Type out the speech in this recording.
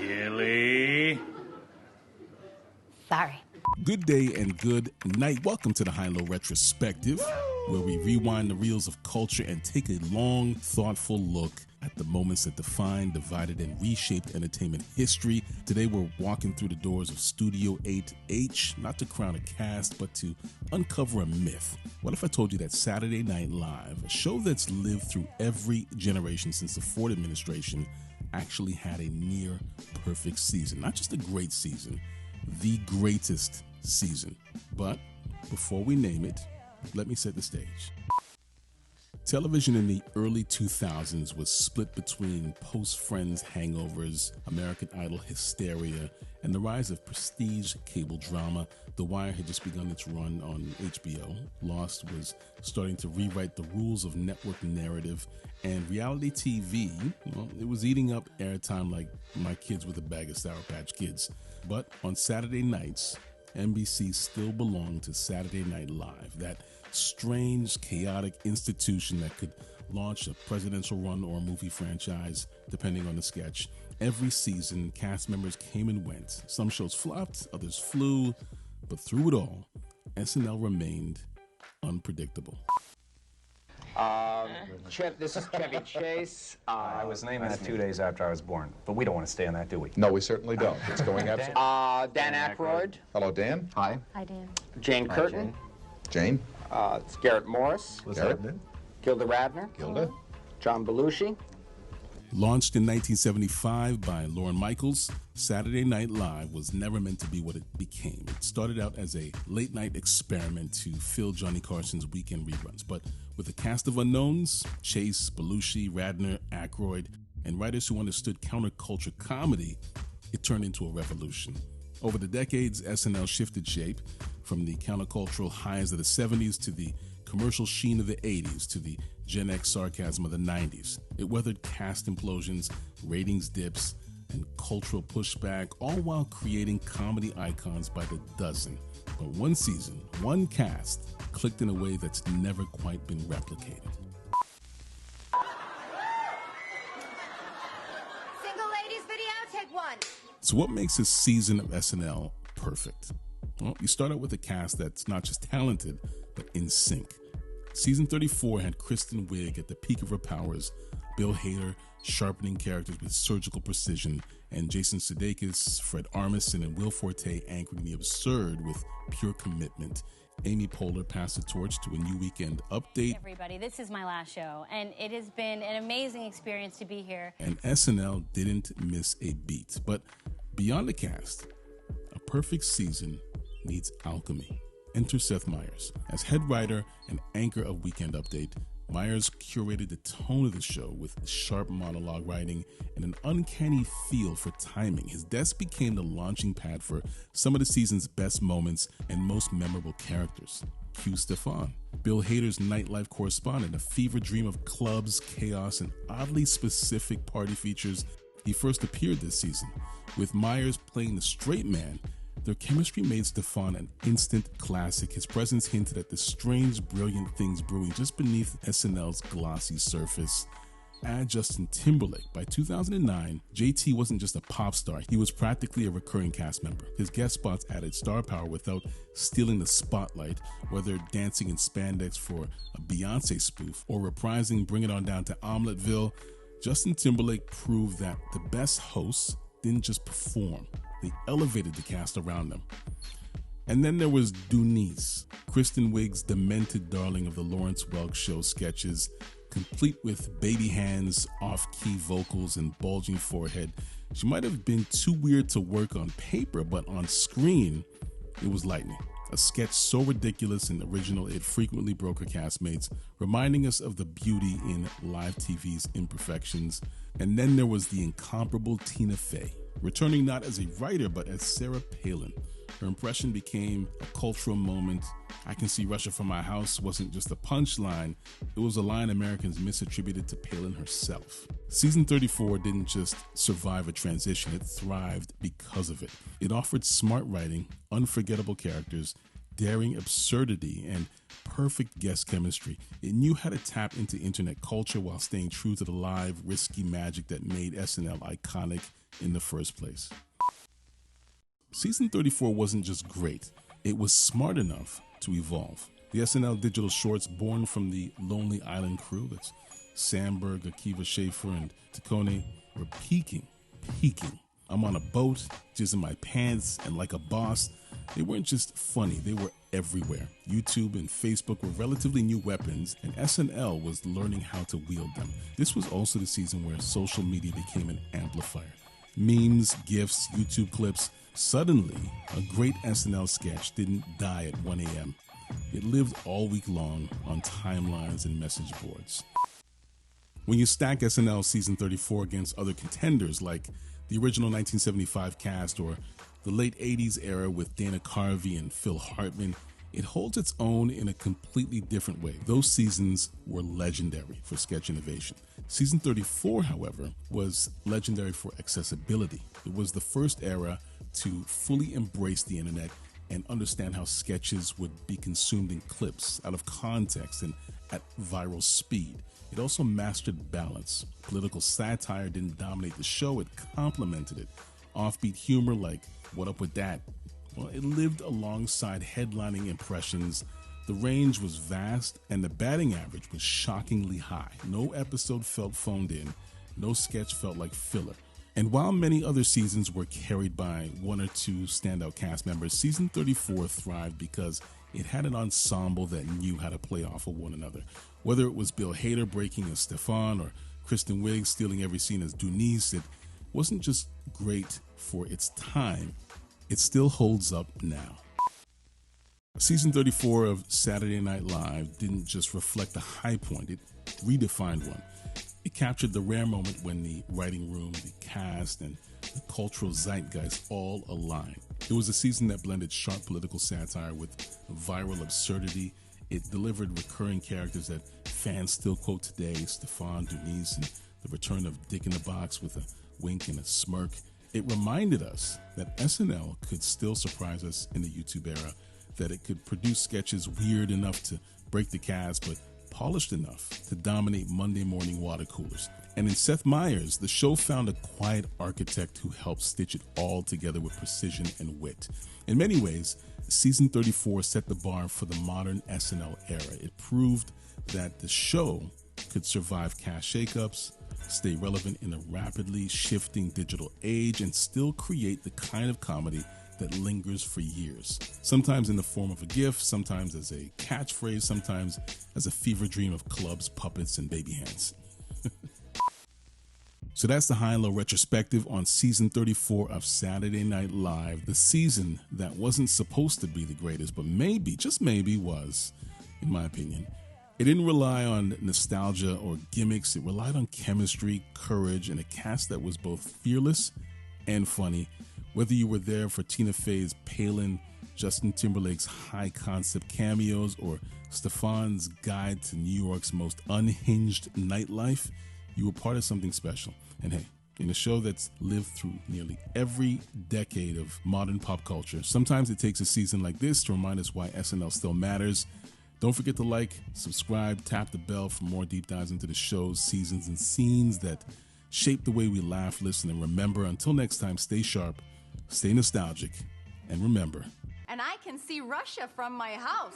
Gilly. Sorry. Good day and good night. Welcome to the High and Low Retrospective, where we rewind the reels of culture and take a long, thoughtful look at the moments that defined, divided, and reshaped entertainment history. Today we're walking through the doors of Studio 8H, not to crown a cast, but to uncover a myth. What if I told you that Saturday Night Live, a show that's lived through every generation since the Ford administration, actually had a near-perfect season? Not just a great season, the greatest season. But before we name it, let me set the stage. Television in the early 2000s was split between post-Friends hangovers, American Idol hysteria, and the rise of prestige cable drama. The Wire had just begun its run on HBO. Lost was starting to rewrite the rules of network narrative, and reality TV, well, it was eating up airtime like my kids with a bag of Sour Patch Kids. But on Saturday nights, NBC still belonged to Saturday Night Live, that strange, chaotic institution that could launch a presidential run or a movie franchise, depending on the sketch. Every season, cast members came and went. Some shows flopped, others flew, but through it all, SNL remained unpredictable. This is Chevy Chase. I was named that 2 days after I was born, but we don't want to stay on that, do we? No, we certainly don't. It's going absolutely. Dan Aykroyd. Hello, Dan. Hi. Hi, Dan. Jane Curtin. Jane. It's Garrett Morris. What's Garrett. happening? Gilda Radner. Gilda. John Belushi. Launched in 1975 by Lorne Michaels, Saturday Night Live was never meant to be what it became. It started out as a late-night experiment to fill Johnny Carson's weekend reruns, but with a cast of unknowns, Chase, Belushi, Radner, Aykroyd, and writers who understood counterculture comedy, it turned into a revolution. Over the decades, SNL shifted shape from the countercultural highs of the 70s to the commercial sheen of the 80s to the Gen X sarcasm of the 90s. It weathered cast implosions, ratings dips, and cultural pushback, all while creating comedy icons by the dozen. But one season, one cast, clicked in a way that's never quite been replicated. Single ladies video, take one. So what makes a season of SNL perfect? Well, you start out with a cast that's not just talented, but in sync. Season 34 had Kristen Wiig at the peak of her powers, Bill Hader sharpening characters with surgical precision, and Jason Sudeikis, Fred Armisen, and Will Forte anchoring the absurd with pure commitment. Amy Poehler passed the torch to a new weekend update. Everybody, this is my last show, and it has been an amazing experience to be here. And SNL didn't miss a beat. But beyond the cast, a perfect season needs alchemy. Enter Seth Meyers. As head writer and anchor of Weekend Update, Meyers curated the tone of the show with sharp monologue writing and an uncanny feel for timing. His desk became the launching pad for some of the season's best moments and most memorable characters. Cue Stefan, Bill Hader's nightlife correspondent, a fever dream of clubs, chaos, and oddly specific party features. He first appeared this season. With Meyers playing the straight man, their chemistry made Stefan an instant classic. His presence hinted at the strange, brilliant things brewing just beneath SNL's glossy surface. Add Justin Timberlake. By 2009, JT wasn't just a pop star, he was practically a recurring cast member. His guest spots added star power without stealing the spotlight, whether dancing in spandex for a Beyonce spoof or reprising Bring It On Down to Omeletteville. Justin Timberlake proved that the best hosts didn't just perform, they elevated the cast around them. And then there was Dunice, Kristen Wiig's demented darling of the Lawrence Welk Show sketches, complete with baby hands, off-key vocals, and bulging forehead. She might have been too weird to work on paper, but on screen, it was lightning. A sketch so ridiculous and original it frequently broke her castmates, reminding us of the beauty in live TV's imperfections. And then there was the incomparable Tina Fey, returning not as a writer but as Sarah Palin. Her impression became a cultural moment. I Can See Russia from My House wasn't just a punchline, it was a line Americans misattributed to Palin herself. Season 34 didn't just survive a transition, it thrived because of it. It offered smart writing, unforgettable characters, daring absurdity and perfect guest chemistry. It knew how to tap into internet culture while staying true to the live, risky magic that made SNL iconic in the first place. Season 34 wasn't just great, it was smart enough to evolve. The SNL digital shorts born from the Lonely Island crew, that's Sandberg, Akiva Schaffer, and Taccone, were peaking. I'm on a boat, jizzing my pants, and like a boss. They weren't just funny, they were everywhere. YouTube and Facebook were relatively new weapons, and SNL was learning how to wield them. This was also the season where social media became an amplifier. Memes, GIFs, YouTube clips. Suddenly, a great SNL sketch didn't die at 1 a.m. It lived all week long on timelines and message boards. When you stack SNL season 34 against other contenders like the original 1975 cast or the late 80s era with Dana Carvey and Phil Hartman, it holds its own in a completely different way. Those seasons were legendary for sketch innovation. Season 34, however, was legendary for accessibility. It was the first era to fully embrace the internet and understand how sketches would be consumed in clips, out of context, and at viral speed. It also mastered balance. Political satire didn't dominate the show, it complemented it. Offbeat humor like What Up With That? Well, it lived alongside headlining impressions. The range was vast, and the batting average was shockingly high. No episode felt phoned in, no sketch felt like filler. And while many other seasons were carried by one or two standout cast members, season 34 thrived because it had an ensemble that knew how to play off of one another. Whether it was Bill Hader breaking as Stefan or Kristen Wiig stealing every scene as Denise, it wasn't just great for its time, it still holds up now. Season 34 of Saturday Night Live didn't just reflect the high point, it redefined one. It captured the rare moment when the writing room, the cast, and the cultural zeitgeist all aligned. It was a season that blended sharp political satire with viral absurdity. It delivered recurring characters that fans still quote today, Stefan, Denise, and the return of Dick in the Box with a wink and a smirk. It reminded us that SNL could still surprise us in the YouTube era, that it could produce sketches weird enough to break the cast, but polished enough to dominate Monday morning water coolers. And in Seth Meyers, the show found a quiet architect who helped stitch it all together with precision and wit. In many ways, season 34 set the bar for the modern SNL era. It proved that the show could survive cast shakeups, stay relevant in a rapidly shifting digital age, and still create the kind of comedy that lingers for years. Sometimes in the form of a gif, sometimes as a catchphrase, sometimes as a fever dream of clubs, puppets, and baby hands. So that's the High and Low Retrospective on season 34 of Saturday Night Live, the season that wasn't supposed to be the greatest, but maybe, just maybe, was, in my opinion. It didn't rely on nostalgia or gimmicks. It relied on chemistry, courage, and a cast that was both fearless and funny. Whether you were there for Tina Fey's Palin, Justin Timberlake's high-concept cameos, or Stefan's guide to New York's most unhinged nightlife, you were part of something special. And hey, in a show that's lived through nearly every decade of modern pop culture, sometimes it takes a season like this to remind us why SNL still matters. Don't forget to like, subscribe, tap the bell for more deep dives into the shows, seasons, and scenes that shape the way we laugh, listen, and remember. Until next time, stay sharp, stay nostalgic, and remember. And I can see Russia from my house.